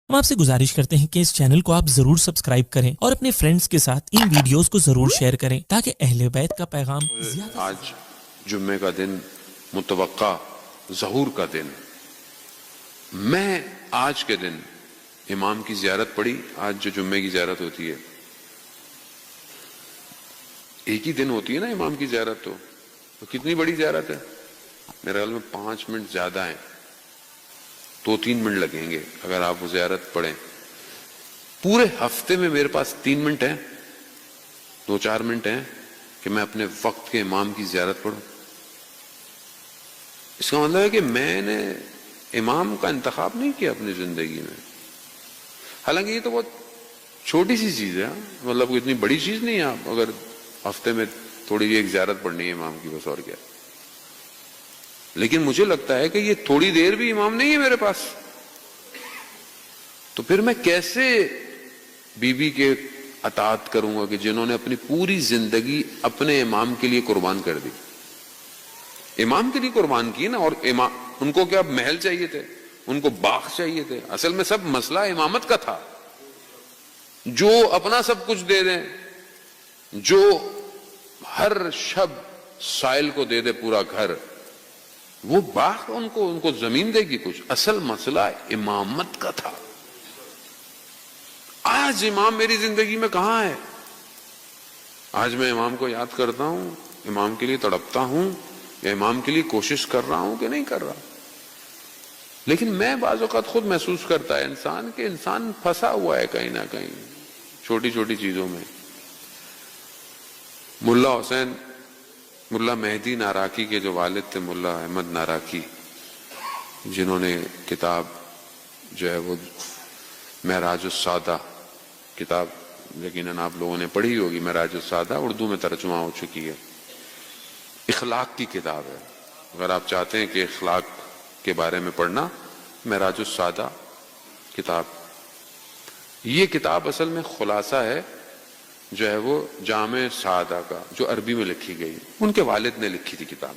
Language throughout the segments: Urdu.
ہم آپ سے گزارش کرتے ہیں کہ اس چینل کو آپ ضرور سبسکرائب کریں اور اپنے فرینڈز کے ساتھ ان ویڈیوز کو ضرور شیئر کریں تاکہ اہل بیت کا پیغام زیادہ آج جمعے کا دن متوقع ظہور کا دن، میں آج کے دن امام کی زیارت پڑھی. آج جو جمعے کی زیارت ہوتی ہے ایک ہی دن ہوتی ہے نا امام کی زیارت، تو کتنی بڑی زیارت ہے. میرے خیال میں 5 منٹ زیادہ ہیں، 2-3 منٹ لگیں گے اگر آپ وہ زیارت پڑھیں. پورے ہفتے میں میرے پاس 3 منٹ ہیں، 2-4 منٹ ہیں کہ میں اپنے وقت کے امام کی زیارت پڑھوں. اس کا مطلب ہے کہ میں نے امام کا انتخاب نہیں کیا اپنی زندگی میں. حالانکہ یہ تو بہت چھوٹی سی چیز ہے، مطلب کوئی اتنی بڑی چیز نہیں ہے. آپ اگر ہفتے میں تھوڑی جی ایک زیارت پڑھنی ہے امام کی، بس اور کیا. لیکن مجھے لگتا ہے کہ یہ تھوڑی دیر بھی امام نہیں ہے میرے پاس، تو پھر میں کیسے بیوی کے اطاعت کروں گا کہ جنہوں نے اپنی پوری زندگی اپنے امام کے لیے قربان کر دی. امام کے لیے قربان کی نا. اور ان کو کیا محل چاہیے تھے، ان کو باغ چاہیے تھے. اصل میں سب مسئلہ امامت کا تھا. جو اپنا سب کچھ دے دیں، جو ہر شب سائل کو دے دے پورا گھر، وہ باغ ان کو زمین دے گی کچھ. اصل مسئلہ امامت کا تھا. آج امام میری زندگی میں کہاں ہے؟ آج میں امام کو یاد کرتا ہوں، امام کے لیے تڑپتا ہوں، یا امام کے لیے کوشش کر رہا ہوں کہ نہیں کر رہا. لیکن میں بعض اوقات خود محسوس کرتا ہے انسان کہ انسان پھنسا ہوا ہے کہیں نہ کہیں چھوٹی چھوٹی چیزوں میں. ملا مہدی ناراکی کے جو والد تھے، ملا احمد ناراکی، جنہوں نے کتاب جو ہے وہ معراج السادہ کتاب یقیناً آپ لوگوں نے پڑھی ہوگی. معراج السادہ اردو میں ترجمہ ہو چکی ہے. اخلاق کی کتاب ہے. اگر آپ چاہتے ہیں کہ اخلاق کے بارے میں پڑھنا، معراج السادہ کتاب. یہ کتاب اصل میں خلاصہ ہے جو ہے وہ جامع سعادہ کا، جو عربی میں لکھی گئی. ان کے والد نے لکھی تھی کتاب.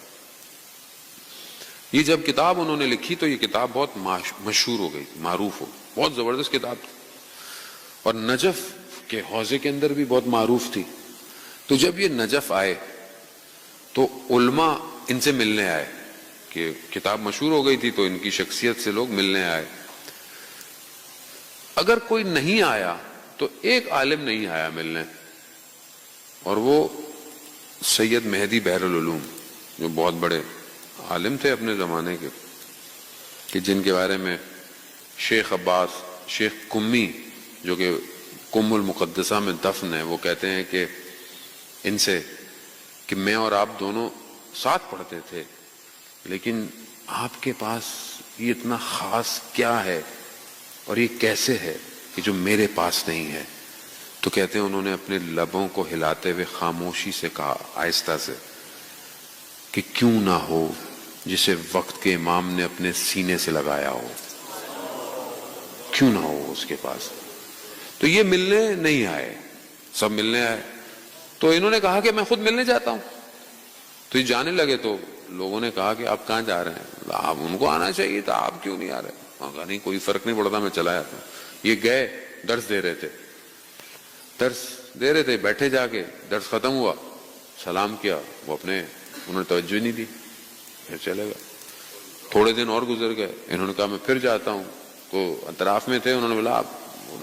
یہ جب کتاب انہوں نے لکھی تو یہ کتاب بہت مشہور ہو گئی، معروف ہو، بہت زبردست کتاب تھی، اور نجف کے حوزے کے اندر بھی بہت معروف تھی. تو جب یہ نجف آئے تو علماء ان سے ملنے آئے کہ کتاب مشہور ہو گئی تھی تو ان کی شخصیت سے لوگ ملنے آئے. اگر کوئی نہیں آیا تو ایک عالم نہیں آیا ملنے، اور وہ سید مہدی بحر العلوم، جو بہت بڑے عالم تھے اپنے زمانے کے، کہ جن کے بارے میں شیخ عباس، شیخ قمی جو کہ قم المقدسہ میں دفن ہے، وہ کہتے ہیں کہ ان سے کہ میں اور آپ دونوں ساتھ پڑھتے تھے، لیکن آپ کے پاس یہ اتنا خاص کیا ہے اور یہ کیسے ہے کہ جو میرے پاس نہیں ہے. تو کہتے ہیں انہوں نے اپنے لبوں کو ہلاتے ہوئے خاموشی سے کہا، آہستہ سے، کہ کیوں نہ ہو جسے وقت کے امام نے اپنے سینے سے لگایا ہو، کیوں نہ ہو اس کے پاس. تو یہ ملنے نہیں آئے، سب ملنے آئے. تو انہوں نے کہا کہ میں خود ملنے جاتا ہوں. تو یہ جانے لگے تو لوگوں نے کہا کہ آپ کہاں جا رہے ہیں؟ آپ ان کو آنا چاہیے تھا، آپ کیوں نہیں آ رہے؟ کہا نہیں، کوئی فرق نہیں پڑتا، میں چلا جاتا ہوں. یہ گئے، درس دے رہے تھے، بیٹھے جا کے، درس ختم ہوا، سلام کیا، وہ انہوں نے توجہ نہیں دی، پھر چلے گئے. تھوڑے دن اور گزر گئے، انہوں نے کہا میں پھر جاتا ہوں. تو اطراف میں تھے، انہوں نے بولا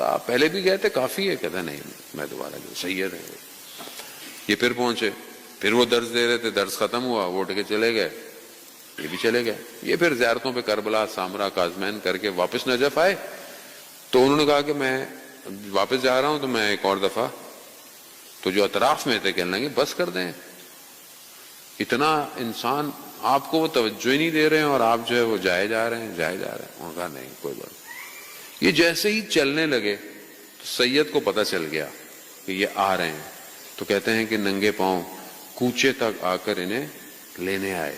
آپ پہلے بھی گئے تھے، کافی ہے. کہتا نہیں، میں دوبارہ جو سید ہے. یہ پھر پہنچے، پھر وہ درس دے رہے تھے، درس ختم ہوا، وہ اٹھ کے چلے گئے، یہ بھی چلے گئے. یہ پھر زیارتوں پہ کربلا، سامرا، کاظمین کر کے واپس نجف آئے. تو انہوں نے کہا کہ میں واپس جا رہا ہوں، تو میں ایک اور دفعہ. تو جو اطراف میں تھے کہنے لگے بس کر دیں، اتنا انسان آپ کو وہ توجہ ہی نہیں دے رہے ہیں اور آپ جو ہے وہ جائے جا رہے ہیں. انہوں نے کہا نہیں، کوئی بات. یہ جیسے ہی چلنے لگے تو سید کو پتہ چل گیا کہ یہ آ رہے ہیں. تو کہتے ہیں کہ ننگے پاؤں کوچے تک آ کر انہیں لینے آئے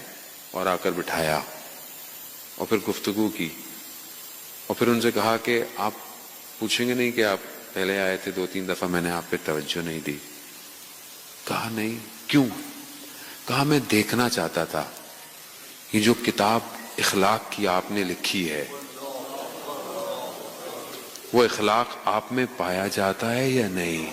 اور آ کر بٹھایا اور پھر گفتگو کی، اور پھر ان سے کہا کہ آپ پوچھیں گے نہیں کہ آپ پہلے آئے تھے 2-3 دفعہ، میں نے آپ پہ توجہ نہیں دی؟ کہا نہیں. کیوں؟ کہا میں دیکھنا چاہتا تھا یہ جو کتاب اخلاق کی آپ نے لکھی ہے، وہ اخلاق آپ میں پایا جاتا ہے یا نہیں؟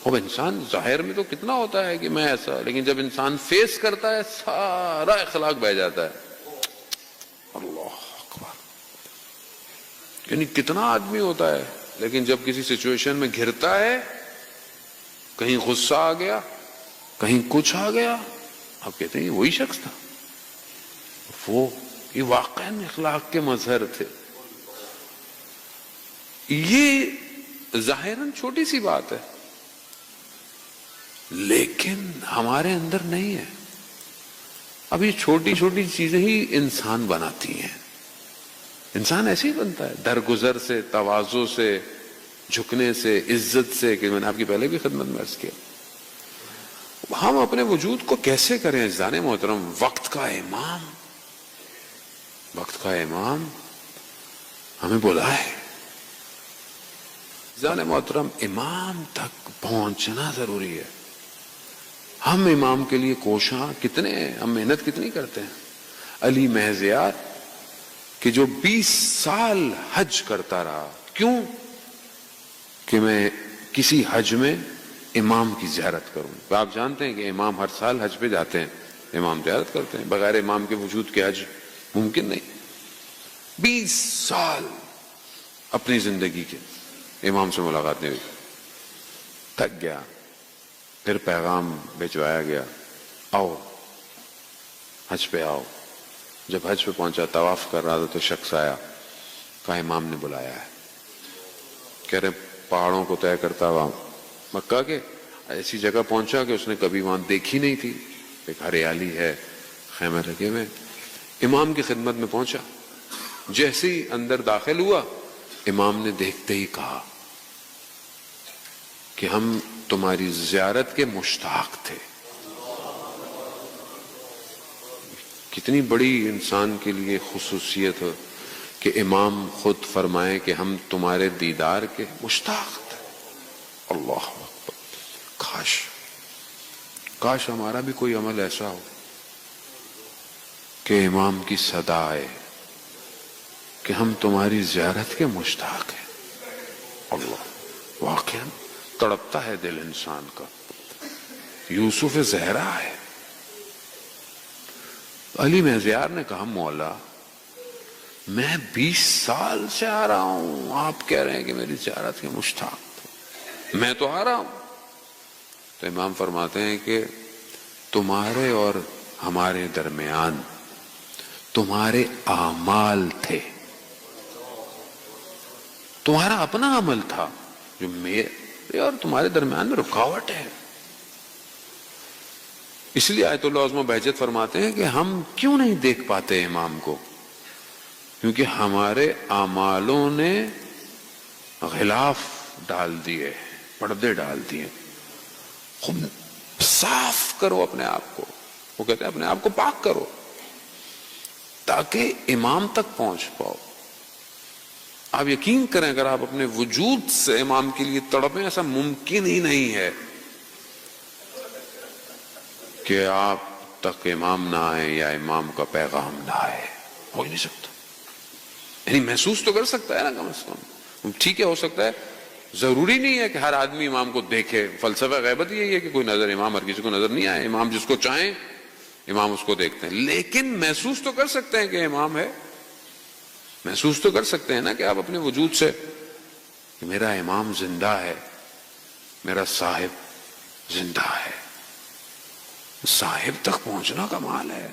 اب انسان ظاہر میں تو کتنا ہوتا ہے کہ میں ایسا، لیکن جب انسان فیس کرتا ہے سارا اخلاق بہ جاتا ہے. اللہ اکبر. یعنی کتنا آدمی ہوتا ہے لیکن جب کسی سچویشن میں گھرتا ہے، کہیں غصہ آ گیا، کہیں کچھ آ گیا، آپ کہتے ہیں یہ وہی شخص تھا. وہ یہ واقعاً اخلاق کے مظہر تھے. یہ ظاہراً چھوٹی سی بات ہے لیکن ہمارے اندر نہیں ہے. اب یہ چھوٹی چھوٹی چیزیں ہی انسان بناتی ہیں. انسان ایسے ہی بنتا ہے، درگزر سے، تواضع سے، جھکنے سے، عزت سے، کہ میں نے آپ کی پہلے بھی خدمت میں عرض کیا. ہم اپنے وجود کو کیسے کریں عزیزان محترم؟ وقت کا امام ہمیں بلا ہے. عزیزان محترم، امام تک پہنچنا ضروری ہے. ہم امام کے لیے کوشاں کتنے ہیں، ہم محنت کتنی کرتے ہیں. علی محضیار کہ جو 20 سال حج کرتا رہا، کیوں؟ کہ میں کسی حج میں امام کی زیارت کروں. آپ جانتے ہیں کہ امام ہر سال حج پہ جاتے ہیں، امام زیارت کرتے ہیں. بغیر امام کے وجود کے حج ممکن نہیں. 20 سال اپنی زندگی کے امام سے ملاقات نہیں ہوئی. تھک گیا. پھر پیغام بھجوایا گیا، آؤ حج پہ آؤ. جب حج پہ پہنچا، طواف کر رہا تھا تو شخص آیا، کہا امام نے بلایا ہے. کہہ رہے پہاڑوں کو طے کرتا ہوا مکہ کے ایسی جگہ پہنچا کہ اس نے کبھی وہاں دیکھی نہیں تھی. ایک ہریالی ہے، خیمے لگے ہوئے. امام کی خدمت میں پہنچا. جیسے ہی اندر داخل ہوا، امام نے دیکھتے ہی کہا کہ ہم تمہاری زیارت کے مشتاق تھے. کتنی بڑی انسان کے لیے خصوصیت ہے کہ امام خود فرمائے کہ ہم تمہارے دیدار کے مشتاق تھے. اللہ اکبر. کاش ہمارا بھی کوئی عمل ایسا ہو کہ امام کی صدا آئے کہ ہم تمہاری زیارت کے مشتاق ہیں. اللہ، واقعا تڑپتا ہے دل انسان کا. یوسف زہرا ہے. علی محضیار نے کہا مولا میں 20 سال سے آ رہا ہوں، آپ کہہ رہے ہیں کہ میری زیارت کے مشتاق تھے، میں تو آ رہا ہوں. تو امام فرماتے ہیں کہ تمہارے اور ہمارے درمیان تمہارے اعمال تھے، تمہارا اپنا عمل تھا جو میرے اور تمہارے درمیان میں رکاوٹ ہے. اس لیے آیت اللہ عظمہ بہجت فرماتے ہیں کہ ہم کیوں نہیں دیکھ پاتے امام کو؟ کیونکہ ہمارے اعمالوں نے غلاف ڈال دیے، پردے ڈال دیے. خود صاف کرو اپنے آپ کو. وہ کہتے ہیں اپنے آپ کو پاک کرو تاکہ امام تک پہنچ پاؤ. آپ یقین کریں اگر آپ اپنے وجود سے امام کے لیے تڑپیں، ایسا ممکن ہی نہیں ہے کہ آپ تک امام نہ آئے یا امام کا پیغام نہ آئے. ہو ہی نہیں سکتا. یعنی محسوس تو کر سکتا ہے نا کم از کم. ٹھیک ہے، ہو سکتا ہے، ضروری نہیں ہے کہ ہر آدمی امام کو دیکھے. فلسفہ غیبت یہی ہے کہ کوئی نظر امام ہر کسی کو نظر نہیں آئے. امام جس کو چاہیں امام اس کو دیکھتے ہیں. لیکن محسوس تو کر سکتے ہیں کہ امام ہے. محسوس تو کر سکتے ہیں نا کہ آپ اپنے وجود سے کہ میرا امام زندہ ہے، میرا صاحب زندہ ہے. صاحب تک پہنچنا کمال ہے.